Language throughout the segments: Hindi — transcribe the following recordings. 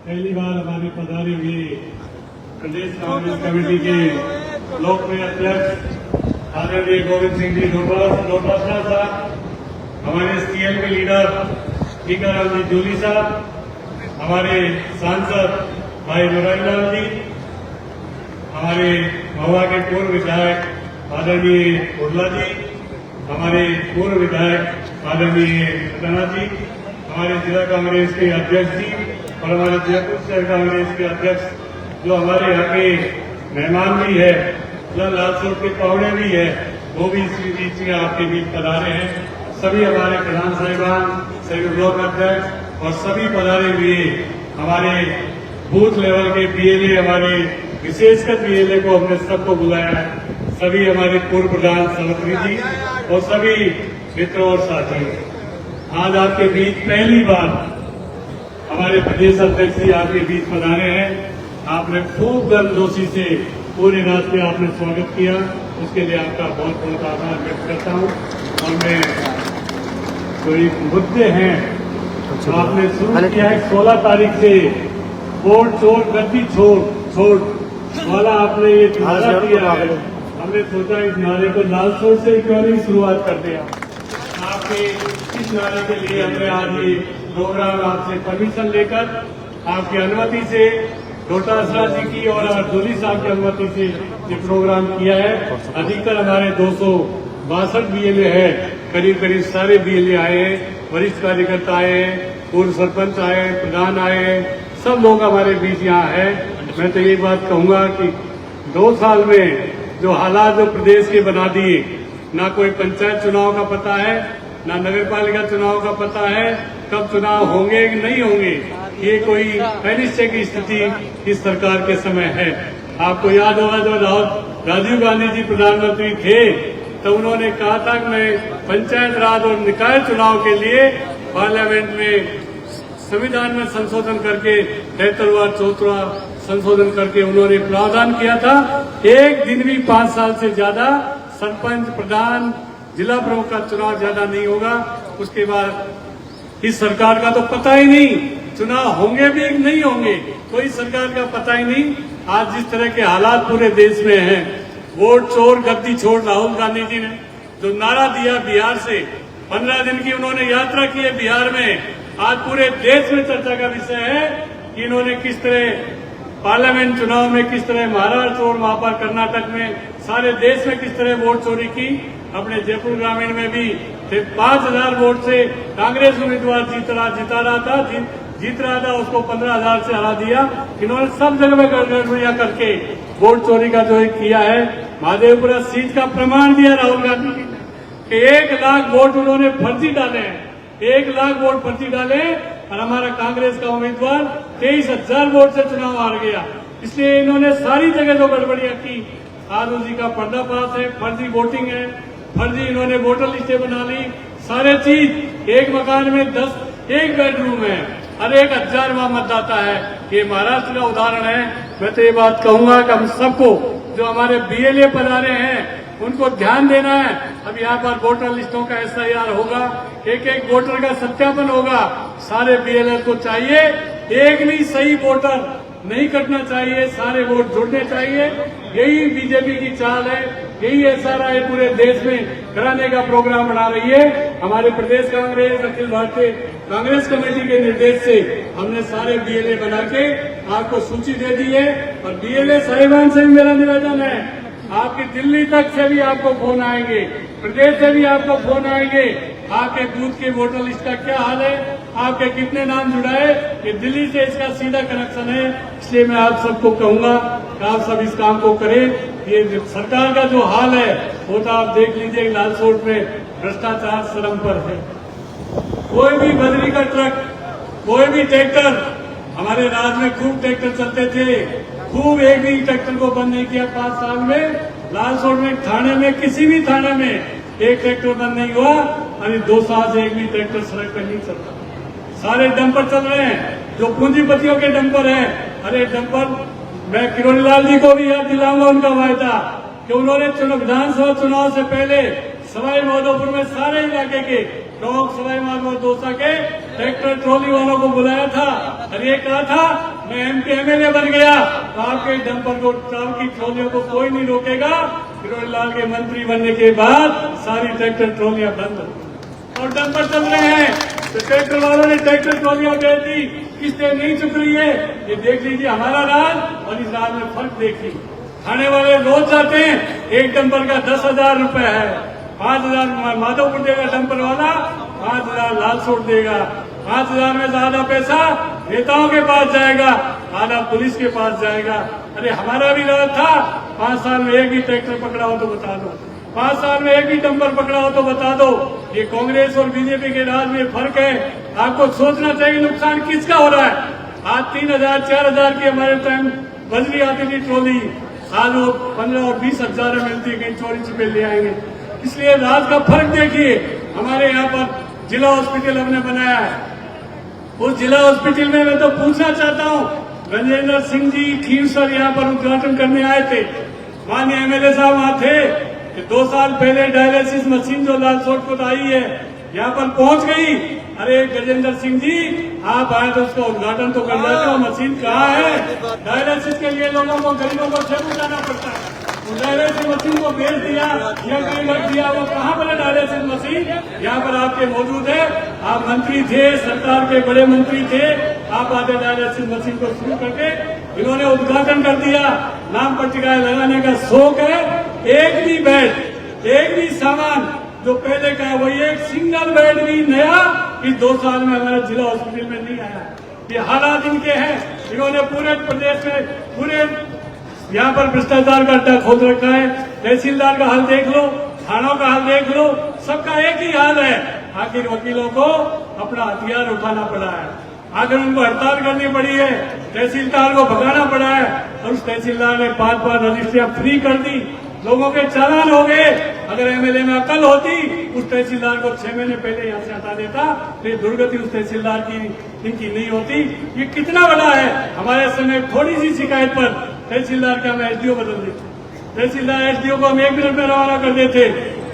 पहली बार हमारे पधारे हुए प्रदेश कांग्रेस कमेटी के लोकप्रिय अध्यक्ष आदरणीय गोविंद सिंह जी डोटासरा साहब, हमारे सीएल के लीडर टीकाराम जी जूली साहब, हमारे सांसद भाई मुरारीलाल जी, हमारे महुआ के पूर्व विधायक आदरणीय उर्ला जी, हमारे पूर्व विधायक आदरणीय रतना जी, हमारे जिला कांग्रेस के अध्यक्ष जी और हमारे जयपुर शहर कांग्रेस के अध्यक्ष जो हमारे यहाँ के मेहमान भी है, लालसोट के पावड़े भी है, वो भी इस बीच में आपके बीच पधारे हैं। सभी हमारे प्रधान साहिबान, सभी ब्लॉक अध्यक्ष और सभी पधारे हुए हमारे बूथ लेवल के बीएलए, हमारे विशेषकर बीएलए को हमने सबको बुलाया है, सभी हमारे पूर्व प्रधान सावित्री जी और सभी मित्रों और साथियों, आज आपके बीच पहली बार हमारे प्रदेश अध्यक्ष जी आपके बीच पधारे हैं। आपने खूब गर्मजोशी से पूरे रास्ते आपने स्वागत किया, उसके लिए आपका बहुत बहुत आभार व्यक्त करता हूँ। और मैं कोई मुद्दे हैं आपने शुरू किया है 16 तारीख से वोट चोर गद्दी छोड़ वाला आपने ये नारा दिया है। हमने सोचा इस नारे को लालसोट से क्यों नहीं शुरुआत करते हैं। आपके इस नारे के लिए हमने आज ये प्रोग्राम आपसे परमिशन लेकर आपकी अनुमति से डोटासरा जी की और जूली साहब की अनुमति से ये प्रोग्राम किया है। अधिकतर हमारे 262 बीएलए है, करीब करीब सारे बीएलए आए हैं, वरिष्ठ कार्यकर्ता आए हैं, पूर्व सरपंच आए हैं, प्रधान आए हैं, सब लोग हमारे बीच यहाँ है। मैं तो ये बात कहूंगा कि 2 साल में जो हालात जो प्रदेश के बना दिए, ना कोई पंचायत चुनाव का पता है, ना नगर पालिका चुनाव का पता है, कब चुनाव होंगे कि नहीं होंगे, ये कोई अनिश्चय की स्थिति इस सरकार के समय है। आपको याद होगा जब राजीव गांधी जी प्रधानमंत्री थे तो उन्होंने कहा था कि मैं पंचायत राज और निकाय चुनाव के लिए पार्लियामेंट में संविधान में संशोधन करके 73वां 74वां संशोधन करके उन्होंने प्रावधान किया था, एक दिन भी 5 साल से ज्यादा सरपंच, प्रधान, जिला प्रमुख का चुनाव ज्यादा नहीं होगा। उसके बाद इस सरकार का तो पता ही नहीं चुनाव होंगे भी नहीं होंगे, कोई सरकार का पता ही नहीं। आज जिस तरह के हालात पूरे देश में हैं, वोट चोर गद्दी छोड़ राहुल गांधी जी ने जो नारा दिया बिहार से, 15 दिन की उन्होंने यात्रा की है बिहार में, आज पूरे देश में चर्चा का विषय है कि इन्होंने किस तरह पार्लियामेंट चुनाव में, किस तरह महाराष्ट्र और वहां पर कर्नाटक में, सारे देश में किस तरह वोट चोरी की। अपने जयपुर ग्रामीण में भी 5000 वोट से कांग्रेस उम्मीदवार जीत रहा था, उसको 15000 से हरा दिया। इन्होंने सब जगह में गड़बड़ियां करके वोट चोरी का जो किया है। महादेवपुरा सीट का प्रमाण दिया राहुल गांधी जी ने कि 1 लाख वोट उन्होंने फर्जी डाले हैं, 1 लाख वोट फर्जी डाले और हमारा कांग्रेस का उम्मीदवार 23,000 वोट से चुनाव हार गया। इसलिए इन्होंने सारी जगह जो गड़बड़ियां की, आज उसी का पर्दाफाश है, फर्जी वोटिंग है, फर्जी इन्होंने वोटर लिस्टें बना ली, सारे चीज। एक मकान में 1 बेडरूम है और 1,000वां मतदाता है। ये महाराष्ट्र का उदाहरण है। मैं तो ये बात कहूंगा कि हम सबको जो हमारे बीएलए पधारे हैं उनको ध्यान देना है। अब यहाँ पर वोटर लिस्टों का SIR होगा, एक वोटर का सत्यापन होगा। सारे बीएलए को चाहिए, एक भी सही वोटर नहीं कटना चाहिए, सारे वोट जुड़ने चाहिए। यही बीजेपी की चाल है, यही SRI पूरे देश में कराने का प्रोग्राम बना रही है। हमारे प्रदेश कांग्रेस अखिल भारतीय कांग्रेस कमेटी के निर्देश से हमने सारे बीएलए बना के आपको सूची दे दी है। और बीएलए साहिबान से भी मेरा निवेदन है, आपकी दिल्ली तक से भी आपको फोन आएंगे, प्रदेश से भी आपको फोन आएंगे, आपके बूथ के वोटर लिस्ट का क्या हाल है, आपके कितने नाम जुड़ाए, ये दिल्ली से इसका सीधा कनेक्शन है। इसलिए मैं आप सबको कहूंगा कि आप सब इस काम को करें। ये सरकार का जो हाल है वो तो आप देख लीजिए, लालसोट में भ्रष्टाचार चरम पर है। कोई भी बजरी का ट्रक, कोई भी ट्रैक्टर, हमारे राज्य में खूब ट्रैक्टर चलते थे, खूब एक भी ट्रैक्टर को बंद नहीं किया 5 साल में। लालसोट में थाने में, किसी भी थाने में एक ट्रैक्टर बंद नहीं हुआ। अरे 2 साल से एक भी ट्रैक्टर सड़क पर नहीं चलता, सारे डंपर चल रहे हैं जो पूंजीपतियों के डंपर हैं। अरे डंपर, मैं किरोड़ीलाल जी को भी याद दिलाऊंगा उनका वायदा कि उन्होंने विधानसभा चुनाव से पहले सवाई माधोपुर में सारे इलाके के प्रमुख, सवाई माधोपुर दौसा के ट्रैक्टर ट्रॉली वालों को बुलाया था और ये कहा था मैं MP MLA बन गया तो आपके डंपर को की ट्रॉलियों को कोई नहीं रोकेगा। किरोड़ी लाल के मंत्री बनने के बाद सारी ट्रैक्टर ट्रॉलियां बंद और डंपर चल रहे हैं। तो ट्रैक्टर वालों ने ट्रैक्टर ट्रॉलियां बेच दी, किस्तें नहीं चुक रही है। ये देख लीजिए हमारा राज और इस राज में फर्क देखिए। खाने वाले रोज जाते हैं, एक डंपर का 10,000 रुपए है, 5,000 माधोपुर देगा डंपर वाला, 5,000 लालसोट देगा। 5,000 में से आधा पैसा नेताओं के पास जाएगा, आधा पुलिस के पास जाएगा। अरे हमारा भी राज था, 5 साल में एक भी ट्रैक्टर पकड़ा हो तो बता दो, 5 साल में एक भी डंपर पकड़ा हो तो बता दो। ये कांग्रेस और बीजेपी के राज में फर्क है। आपको सोचना चाहिए नुकसान किसका हो रहा है। आज 3,000 4,000 की हमारे टाइम बजरी आती थी ट्रॉली, आज वो 15 और 20,000 में मिलती है, कहीं चोरी छुपे ले आएंगे। इसलिए राज का फर्क देखिए। हमारे यहाँ पर जिला हॉस्पिटल हमने बनाया है, उस जिला हॉस्पिटल में मैं तो पूछना चाहता हूँ, गजेंद्र सिंह जी खीर सर यहाँ पर उद्घाटन करने आए थे, माननीय MLA साहब वहाँ थे कि 2 साल पहले डायलिसिस मशीन जो लालसोट को आई है यहाँ पर पहुंच गई। अरे गजेंद्र सिंह जी आप आए तो उसका उद्घाटन तो कर जाते हो, मशीन कहाँ है? डायलिसिस के लिए लोगों को गरीबों को छेड़ जाना पड़ता है। डायलिसिस मशीन को बेच दिया या कहीं रख दिया, वो कहाँ पर है डायलिसिस मशीन? यहाँ पर आपके मौजूद है, आप मंत्री थे, सरकार के बड़े मंत्री थे, आप आते डायलिसिस मशीन को शुरू करके इन्होंने उद्घाटन कर दिया। नाम पट्टिकाएं लगाने का शौक है, एक भी बेड, एक भी सामान जो पहले का है वही एक सिंगल बेड भी नया इस 2 साल में हमारे जिला हॉस्पिटल में नहीं आया। ये हालात इनके हैं। इन्होंने पूरे प्रदेश में पूरे यहाँ पर भ्रष्टाचार का अड्डा खोद रखा है। तहसीलदार का हाल देख लो, थानों का हाल देख लो, सबका एक ही हाल है। आखिर वकीलों को अपना हथियार उठाना पड़ा है, आखिर उनको हड़ताल करनी पड़ी है, तहसीलदार को भगाना पड़ा है और उस तहसीलदार ने 5 रजिस्ट्रियां फ्री कर दी, लोगों के चालान हो गए। अगर MLA में अकल होती उस तहसीलदार को 6 महीने पहले यहाँ से हटा देता तो ये दुर्गति उस तहसीलदार की इनकी नहीं होती। ये कितना बड़ा है। हमारे समय थोड़ी सी शिकायत पर तहसीलदार के हम SDO बदल देते, तहसीलदार SDO को हम 1 मिनट में रवाना कर देते।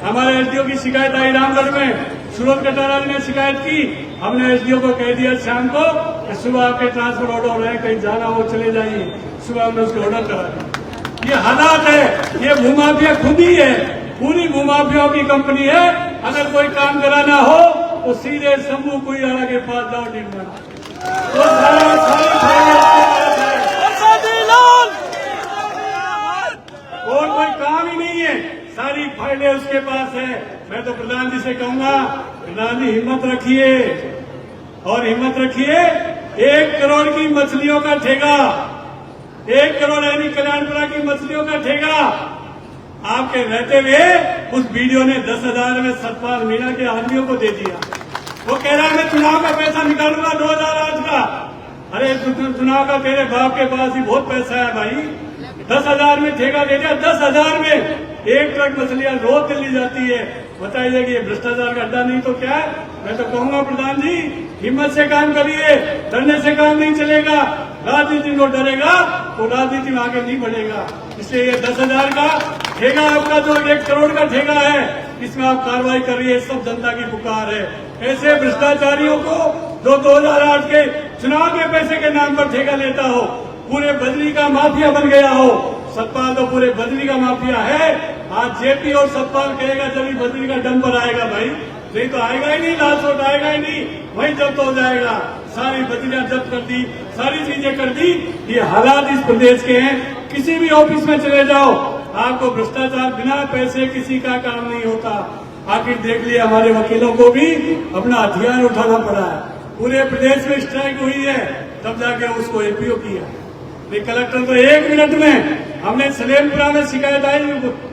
हमारे SDO की शिकायत आई रामगढ़ में, सूरत कटारा ने शिकायत की, हमने SDO को कह दिया शाम को कि सुबह आपके ट्रांसफर ऑर्डर हो रहे हैं, कहीं जाना हो चले जाइए। सुबह हमने उसके ऑर्डर करा दिया। ये हालात है। ये भूमाफिया खुद ही है, पूरी भूमाफियाओं की कंपनी है। अगर कोई काम कराना हो तो सीधे शंभू कुइयाड़ा के पास जाओ डिमांड, तो और कोई काम ही नहीं है, सारी फाइलें उसके पास है। मैं तो प्रधान जी से कहूंगा, प्रधान जी हिम्मत रखिए और हिम्मत रखिए। 1 करोड़ की मछलियों का ठेका, 1 करोड़ यानी कल्याणपुरा की मछलियों का ठेका आपके रहते हुए उस वीडियो ने 10,000 में सतपाल मीणा के आदमियों को दे दिया। वो कह रहा है मैं चुनाव का पैसा निकालूंगा 2008 का। अरे चुनाव का तेरे बाप के पास ही बहुत पैसा है भाई। 10,000 में ठेका दे दिया, 10,000 में 1 ट्रक मछलियां रोज दिल्ली जाती है। बताइए कि ये भ्रष्टाचार का अड्डा नहीं तो क्या है? मैं तो कहूंगा प्रधान जी हिम्मत से काम करिए, डरने से काम नहीं चलेगा। राजनीति को डरेगा तो राजनीति में आगे नहीं बढ़ेगा। इसलिए ये 10,000 का ठेका आपका जो 1 करोड़ का ठेका है, इसमें आप कार्रवाई कर रही है, सब जनता की पुकार है। ऐसे भ्रष्टाचारियों को जो 2008 के चुनाव के पैसे के नाम पर ठेका लेता हो, पूरे बजरी का माफिया बन गया हो। सतपाल तो पूरे बजरी का माफिया है। आज जेपी और सतपाल कहेगा जब ही बजरी का डंपर आएगा भाई, नहीं तो आएगा ही नहीं, लालसोट आएगा ही नहीं, वहीं जब्त हो जाएगा। सारी बजरियां जब्त कर दी, सारी चीजें कर दी। ये हालात इस प्रदेश के हैं। किसी भी ऑफिस में चले जाओ, आपको भ्रष्टाचार बिना पैसे किसी का काम नहीं होता। आखिर देख लिया हमारे वकीलों को भी अपना हथियार उठाना पड़ा है। पूरे प्रदेश में स्ट्राइक हुई है, तब जाके उसको APO किया। कलेक्टर तो 1 मिनट में, हमने सलेमपुरा में शिकायत आई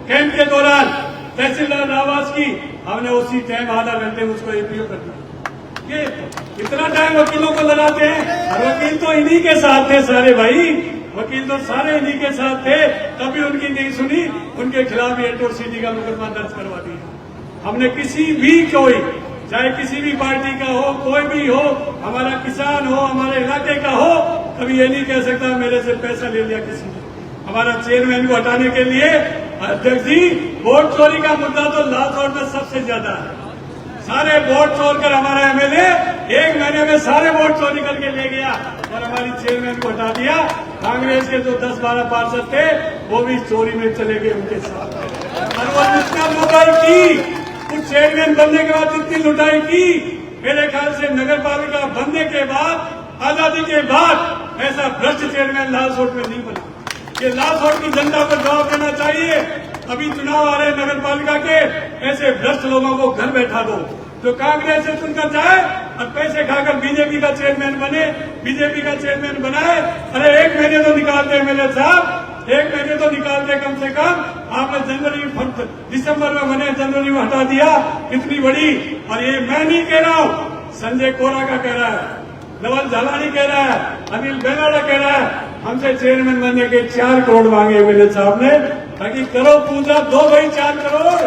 कैंप के दौरान तहसीलदार आवास की, हमने उसी टाइम आधा घंटे में उसको APO कर दिया। ये इतना टाइम वकीलों को लगाते हैं और वकील तो इन्हीं के साथ थे सारे भाई, वकील तो सारे इन्हीं के साथ थे, तभी उनकी नहीं सुनी, उनके खिलाफ एट्रोसिटी का मुकदमा दर्ज करवा दिया। हमने किसी भी कोई, चाहे किसी भी पार्टी का हो, कोई भी हो, हमारा किसान हो, हमारे इलाके का हो, कभी ये नहीं कह सकता मेरे से पैसा ले लिया किसी ने। हमारा चेयरमैन को हटाने के लिए अध्यक्ष जी, वोट चोरी का मुद्दा तो लालसोट में सबसे ज्यादा है। सारे वोट छोड़कर हमारा MLA 1 महीने में सारे वोट चोरी करके ले गया और हमारी चेयरमैन को हटा दिया। कांग्रेस के जो 10-12 पार्षद थे वो भी चोरी में चले गए उनके साथ। और वो जितना लुटाई की, उस चेयरमैन बनने के बाद जितनी लुटाई की, मेरे ख्याल से नगर पालिका बनने के बाद, आजादी के बाद ऐसा भ्रष्ट चेयरमैन लालसोट में नहीं बना। ये लालसोट की जनता को जवाब देना चाहिए। अभी चुनाव आ रहे नगर पालिका के, ऐसे भ्रष्ट लोगों को घर बैठा दो जो कांग्रेस से चुनकर जाए और पैसे खाकर बीजेपी का चेयरमैन बने, बीजेपी का चेयरमैन बनाए। अरे 1 महीने तो निकालते एमएलए साहब, 1 महीने तो निकालते कम से कम। आपने दिसंबर में बने, जनवरी में हटा दिया, इतनी बड़ी। और ये मैं नहीं कह रहा हूँ, संजय कोरा का कह रहा है, नवल झालानी कह रहा है, अनिल बेनाडा कह रहा है। हमसे चेयरमैन बनने के 4 करोड़ मांगे एमएलए साहब ने, ताकि करो पूजा, दो भाई 4 करोड़,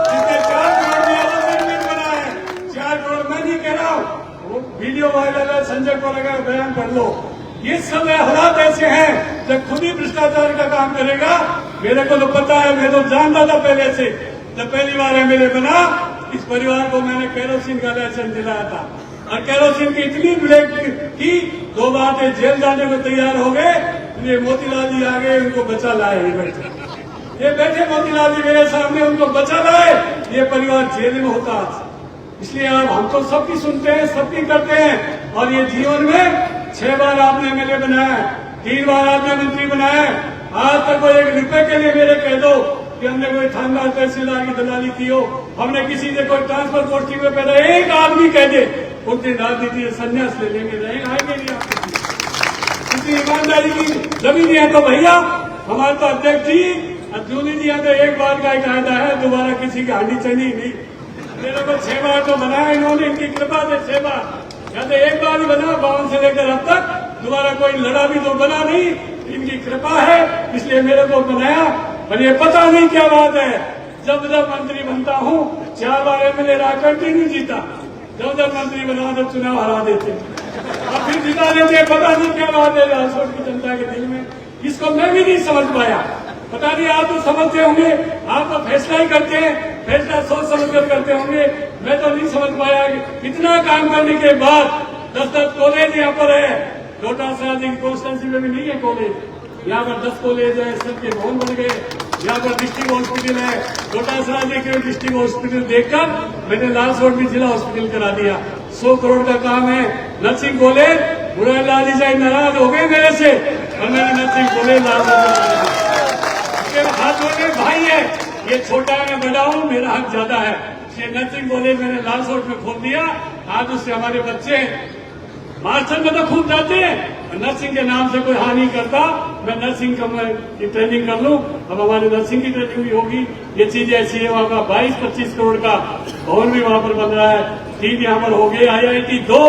जिसने 4 करोड़ दिया वो चेयरमैन बना है। 4 करोड़ मैं नहीं कह रहा हूँ, वो वीडियो वायरल है, संजय कोरा का बयान पढ़ लो। ये सब हालात ऐसे हैं, जब खुद ही भ्रष्टाचार का काम करेगा। मेरे को तो पता है, मैं तो जानता था पहले से। जब पहली बार एमएलए बना, इस परिवार को मैंने केरोसिन का लाइसेंस दिलाया था और केरोसिन की इतनी ब्रेक की, 2 बार से जेल जाने को तैयार हो गए। ये मोतीलाल जी आ गए, उनको बचा लाए। ये बैठे मोतीलाल जी मेरे सामने, उनको बचा लाए। ये परिवार जेल में होता आज। इसलिए अब हम तो सबकी सुनते हैं, सबकी करते हैं। और ये जीवन में 6 बार आपने एमएलए बनाया, 3 बार आपने मंत्री बनाया। आज तक वो 1 रुपए के लिए मेरे कह दो कि हमने कोई थानेदार तहसीलदार की दलाली की हो, हमने किसी ने कोई ट्रांसफर पोस्टिंग में पैदा, एक आदमी कह दे, उस दिन राजनीति संन्यास ले लेंगे, आएंगे नहीं आप। इतनी ईमानदारी की जमीन है तो भैया हमारे तो अध्यक्ष जी जूनी जी, तो 1 बार का कायदा है, दोबारा किसी की हांडी चढ़ी नहीं। मेरे को 6 बार तो बनाया इन्होंने, इनकी कृपा से 6 बार। या तो 1 बार ही बना, 52 से लेकर अब तक, दोबारा कोई लड़ा भी तो बना नहीं। इनकी कृपा है, इसलिए मेरे को बनाया। और ये पता नहीं क्या बात है, जब जब मंत्री बनता हूँ, 4 बार एमएलए रहा, कंटिन्यू जीता। जब जब मंत्री बना तो चुनाव हरा देते और फिर जिता देते। पता नहीं क्या बात है लालसोट की जनता के दिल में, इसको मैं भी नहीं समझ पाया। पता नहीं आप तो समझते होंगे, आप तो फैसला ही करते हैं, फैसला सोच समझ कर करते होंगे। मैं तो नहीं समझ पाया कि इतना काम करने के बाद 10-10 कॉलेज यहाँ पर है। डोटासरा जी की कॉन्स्टिट्यूंसी में भी नहीं है कॉलेज। यहाँ पर 10 कॉलेज है, सबके भवन बन गए। यहाँ पर डिस्ट्रिक्ट हॉस्पिटल है। डोटासरा जी के डिस्ट्रिक्ट हॉस्पिटल देखकर मैंने लालसोट में जिला हॉस्पिटल करा दिया। 100 करोड़ का काम है। नर्सिंग कॉलेज, बुराईलाल जी साहब नाराज हो गए मेरे से, और मैंने नर्सिंग कॉलेज लालसोट हाथ जोड़े, भाई है ये, छोटा है मैं बड़ा हूँ, मेरा हक ज्यादा है। ये नर्सिंग कॉलेज मैंने लालसोट में खोल दिया। आज उससे हमारे बच्चे मास्टर में तो खूब जाते हैं, नर्सिंग के नाम से कोई हानि करता। मैं नर्सिंग की ट्रेनिंग कर लूं, अब हमारी नर्सिंग की ट्रेनिंग भी होगी। ये चीज ऐसी है, वहाँ का 22-25 करोड़ का भवन भी वहाँ पर बन रहा है। 3 यहाँ पर हो गए। IIT 2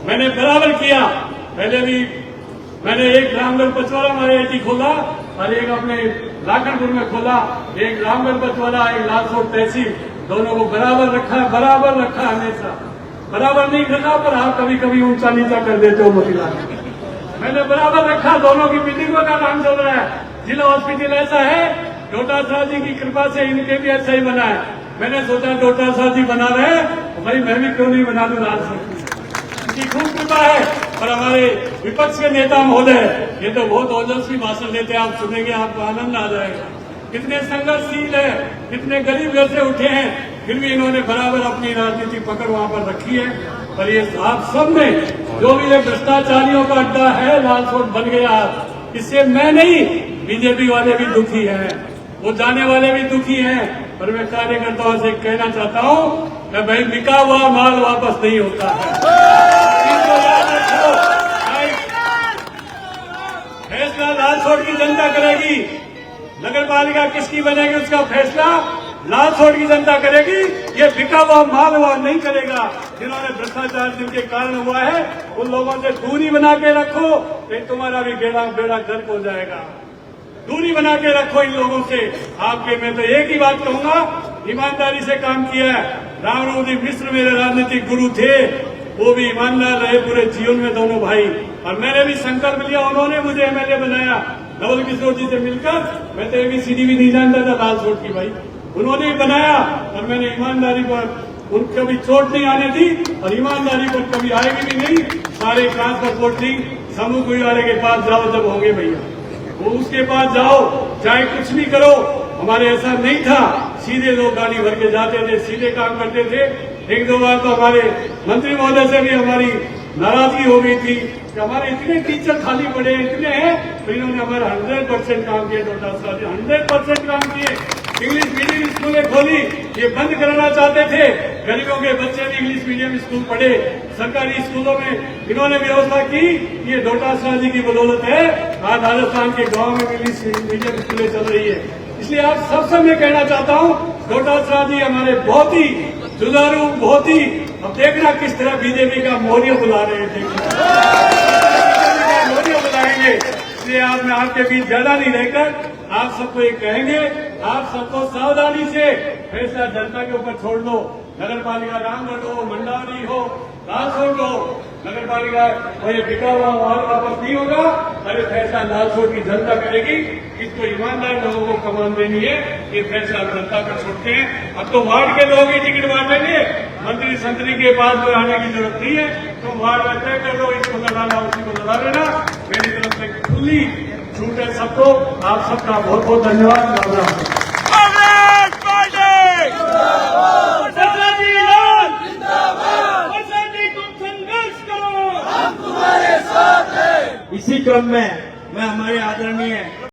मैंने बराबर किया। पहले भी मैंने एक रामगढ़ पचवाड़ा में IIT खोला और एक अपने लाखनपुर में खोला। एक रामगढ़ पचवाड़ा, एक लालसोट तहसील, दोनों को बराबर रखा हमेशा। बराबर नहीं रखा, पर आप कभी कभी ऊंचा नीचा कर देते हो मोतीलाल। मैंने बराबर रखा, दोनों की मीटिंगों का काम चल रहा है। जिला हॉस्पिटल ऐसा है, डोटासरा जी की कृपा से इनके भी ऐसा ही बना है। मैंने सोचा डोटासरा जी बना रहे, तो भाई मैं भी क्यों नहीं बना दूं लालसोट की। इनकी खूब कृपा है। और हमारे विपक्ष के नेता महोदय, ये तो बहुत ओजस्वी भाषण देते हैं, आप सुनेंगे आपको आनंद आ जाएगा। कितने संघर्षशील है, कितने गरीब घर से उठे हैं, फिर भी इन्होंने बराबर अपनी राजनीति पकड़ वहां पर रखी है। और ये आप सब ने जो भी ये भ्रष्टाचारियों का अड्डा है, लालसोट बन गया। इससे मैं नहीं, बीजेपी वाले भी दुखी हैं, वो जाने वाले भी दुखी हैं। और मैं कार्यकर्ताओं से कहना चाहता हूँ कि भाई बिका हुआ माल वापस नहीं होता है। इसको याद रखो। फैसला लालसोट की जनता करेगी। नगर पालिका किसकी बनेगी उसका फैसला लालसोट की जनता करेगी। ये बिका हुआ माल हुआ नहीं करेगा। जिन्होंने भ्रष्टाचार जिनके कारण हुआ है, उन लोगों से दूरी बना के रखो, नहीं तुम्हारा भी बेड़ा गर्क हो जाएगा। दूरी बना के रखो इन लोगों से। आपके मैं तो एक ही बात कहूंगा, ईमानदारी से काम किया है। रामनवजी मिश्र मेरे राजनीतिक गुरु थे, वो भी ईमानदार रहे पूरे जीवन में दोनों भाई। और मैंने भी संकल्प लिया, उन्होंने मुझे एमएलए बनाया। नवल किशोर जी से मिलकर, मैं तो ABCD भी नहीं जानता था लालसोट की भाई, उन्होंने ही बनाया। और मैंने ईमानदारी पर उन कभी चोट नहीं आने दी और ईमानदारी पर कभी आएगी भी नहीं। सारे ट्रांसफर पोर्टिंग समूह कोई वाले के पास जाओ जब होंगे भैया, वो उसके पास जाओ, चाहे कुछ भी करो। हमारे ऐसा नहीं था, सीधे लोग गाड़ी भर के जाते थे, सीधे काम करते थे। एक दो बार तो हमारे मंत्री महोदय से भी हमारी नाराजगी हो गई थी कि हमारे इतने टीचर खाली पड़े, इतने हैं, तो इन्होंने हमारा 100% काम किया। डॉक्टर साहब 100% काम किए। इंग्लिश मीडियम स्कूलें खोली, ये बंद कराना चाहते थे। गरीबों के बच्चे भी इंग्लिश मीडियम स्कूल पढ़े, सरकारी स्कूलों में इन्होंने व्यवस्था की। ये डोटासरा जी की बदौलत है आज राजस्थान के गांव में इंग्लिश मीडियम स्कूलें चल रही है। इसलिए आप सबसे मैं कहना चाहता हूं, डोटासरा जी हमारे बहुत ही जुझारू, बहुत ही, अब देखना किस तरह बीजेपी का मोर्चा बुला रहे थे, मोर्चा बुलाएंगे। इसलिए आज मैं आपके बीच ज्यादा नहीं रहकर आप सबको ये कहेंगे, आप सबको सावधानी से फैसला जनता के ऊपर छोड़ दो। नगर पालिका रामगढ़ हो, मंडारी हो, लालसोट हो, नगर पालिका और ये बिका हुआ माल वापस नहीं होगा। अरे फैसला लालसोट की जनता करेगी। इसको ईमानदार लोगों को कमान देनी है, ये फैसला जनता पर छोड़ते हैं। अब तो वार्ड के लोग ही टिकट बांटेंगे, मंत्री संतरी के पास में आने की जरूरत नहीं है। तुम वार्ड में तय कर दो, इसको लड़ाना उसी को लड़ा लेना। मेरी तरफ से खुली छूट है सबको। आप सबका बहुत बहुत धन्यवाद। इसी क्रम में